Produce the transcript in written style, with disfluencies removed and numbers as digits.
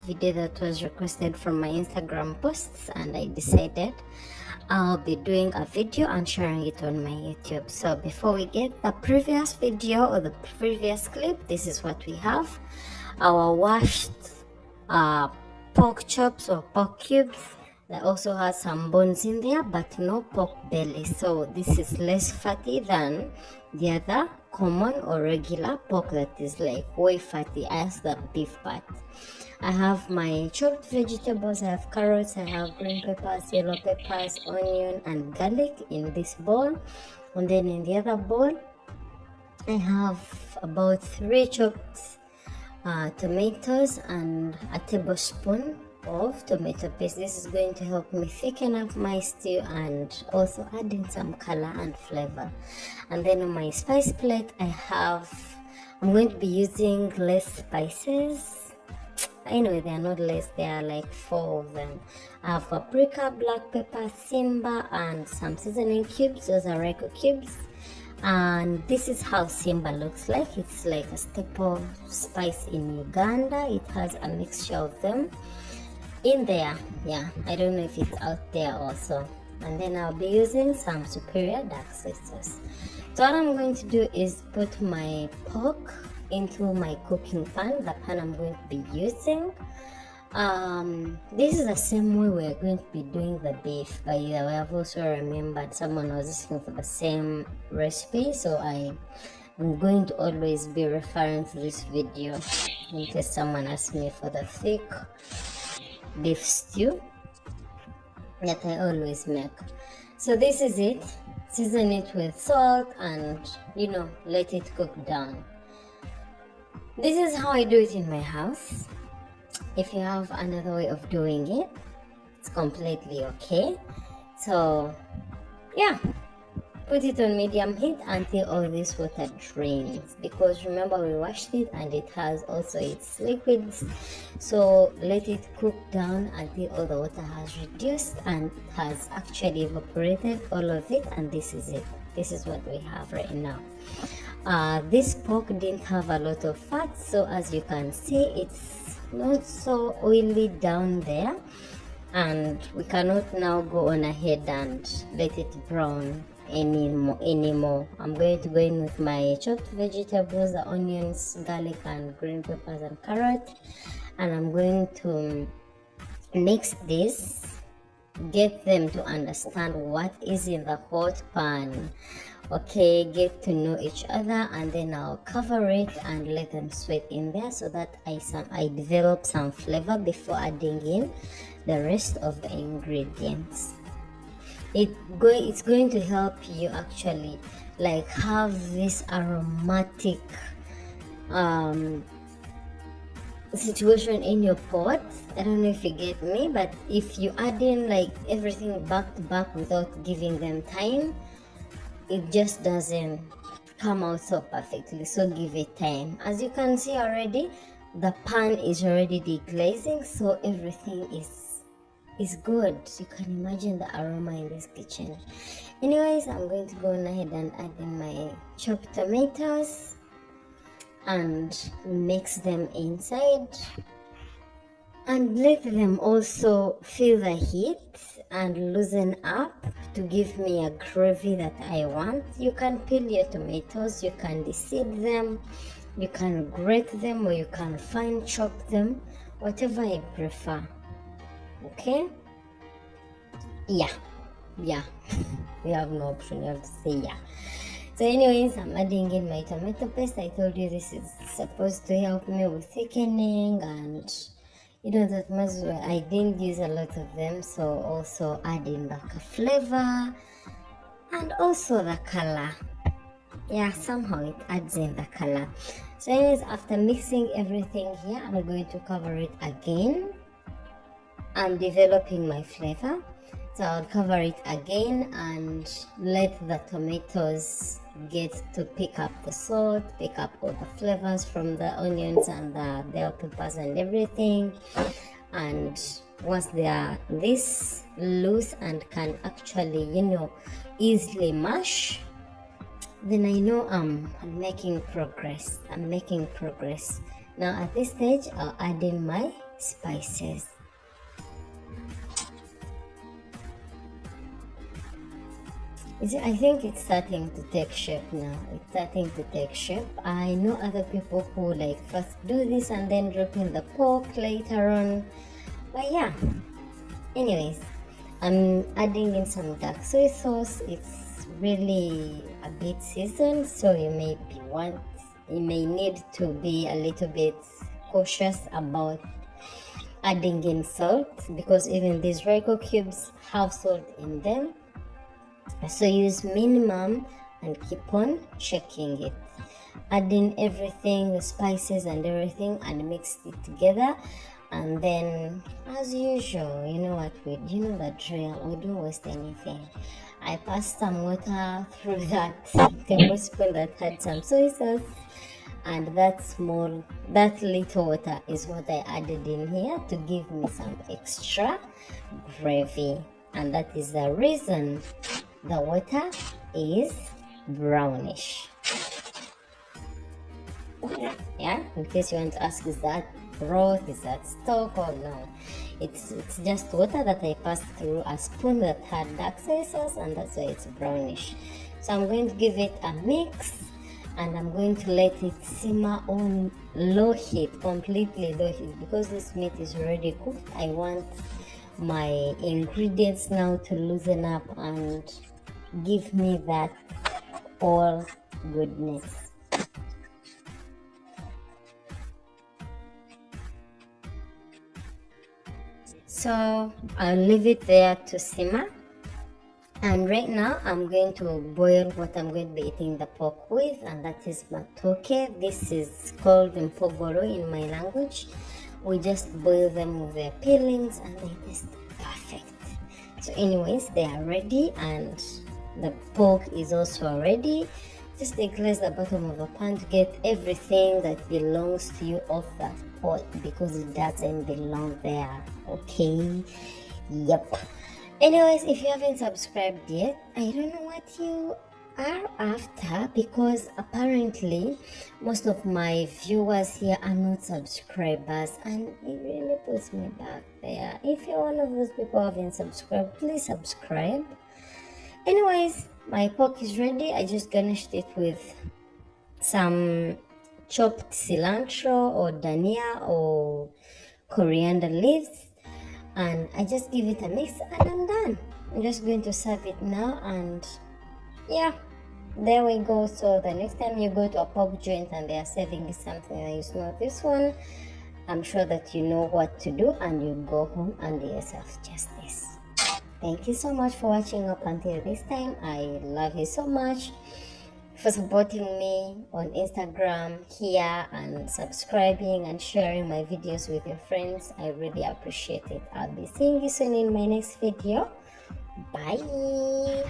video that was requested from my Instagram posts, and I decided I'll be doing a video and sharing it on my YouTube. So before we get the previous video or the previous clip, this is what we have: our washed pork chops or pork cubes. That also has some bones in there, but no pork belly. So this is less fatty than the other common or regular pork that is like way fatty as the beef part. I have my chopped vegetables. I have carrots, I have green peppers, yellow peppers, onion and garlic in this bowl. And then in the other bowl, I have about 3 chopped tomatoes and a tablespoon of tomato paste. This is going to help me thicken up my stew and also add in some color and flavor. And then on my spice plate, I'm going to be using less spices. Anyway, they are not less, they are like 4 of them. I have paprika, black pepper, simba, and some seasoning cubes. Those are Reiko cubes. And this is how simba looks like. It's like a staple spice in Uganda. It has a mixture of them in there. Yeah, I don't know if it's out there also. And then I'll be using some superior dark soy sauce. So what I'm going to do is put my pork into my cooking pan, the pan I'm going to be using. This is the same way we're going to be doing the beef. By the way, I've also remembered someone was asking for the same recipe, so I'm going to always be referring to this video in case someone asks me for the thick beef stew that I always make. So this is it. Season it with salt and let it cook down. This is how I do it in my house. If you have another way of doing it, it's completely okay. So yeah, put it on medium heat until all this water drains, because remember we washed it and it has also its liquids. So let it cook down until all the water has reduced and it has actually evaporated all of it. And this is it. This is what we have right now. This pork didn't have a lot of fat, so as you can see, it's not so oily down there, and we cannot now go on ahead and let it brown anymore. I'm going to go in with my chopped vegetables, the onions, garlic and green peppers and carrot, and I'm going to mix this, get them to understand what is in the hot pan. Okay, get to know each other, and then I'll cover it and let them sweat in there so that I develop some flavor before adding in the rest of the ingredients. It's going to help you actually like have this aromatic situation in your pot. I don't know if you get me, but if you add in like everything back to back without giving them time, it just doesn't come out so perfectly. So give it time. As you can see already, the pan is already deglazing, so everything is good. You can imagine the aroma in this kitchen. Anyways, I'm going to go on ahead and add in my chopped tomatoes and mix them inside and let them also feel the heat and loosen up to give me a gravy that I want. You can peel your tomatoes, you can deseed them, you can grate them, or you can fine chop them, whatever you prefer. Okay? Yeah. You have no option, you have to say yeah. So anyways, I'm adding in my tomato paste. I told you this is supposed to help me with thickening, and that much I didn't use a lot of them, so also adding like a flavor and also the color. Yeah, somehow it adds in the color. So anyways, after mixing everything here, I'm going to cover it again. I'm developing my flavor, so I'll cover it again and let the tomatoes get to pick up the salt, pick up all the flavors from the onions and the bell peppers and everything. And once they are this loose and can actually easily mash, then I know I'm making progress. Now at this stage, I'll add in my spices. I think it's starting to take shape now. It's starting to take shape. I know other people who like first do this and then drop in the pork later on. But yeah, anyways, I'm adding in some dark soy sauce. It's really a bit seasoned, so you may need to be a little bit cautious about adding in salt, because even these Royco cubes have salt in them. So use minimum and keep on checking it. Add in everything, the spices and everything, and mix it together. And then, as usual, you know the drill. We don't waste anything. I passed some water through that tablespoon that had some soy sauce, and that little water is what I added in here to give me some extra gravy, and that is the reason the water is brownish. Yeah, in case you want to ask, is that broth, is that stock, or no? It's just water that I passed through a spoon that had dark soy sauce, and that's why it's brownish. So I'm going to give it a mix, and I'm going to let it simmer on low heat, completely low heat, because this meat is already cooked. I want my ingredients now to loosen up and give me that all goodness. So I'll leave it there to simmer, and right now I'm going to boil what I'm going to be eating the pork with, and that is matoke. This is called mpogoro in my language. We just boil them with their peelings and they taste perfect. So anyways, they are ready, and the pork is also ready. Just decrease the bottom of the pan to get everything that belongs to you off that pot, because it doesn't belong there. Okay, yep. Anyways, if you haven't subscribed yet, I don't know what you are after, because apparently most of my viewers here are not subscribers, and it really puts me back there. If you're one of those people who haven't subscribed, please subscribe. Anyways, my pork is ready. I just garnished it with some chopped cilantro or dania or coriander leaves, and I just give it a mix and I'm done. I'm just going to serve it now, and yeah, there we go. So the next time you go to a pork joint and they are serving you something and you smell this one, I'm sure that you know what to do, and you go home and do yourself justice. Thank you so much for watching up until this time. I love you so much for supporting me on Instagram here, and subscribing and sharing my videos with your friends. I really appreciate it. I'll be seeing you soon in my next video. Bye.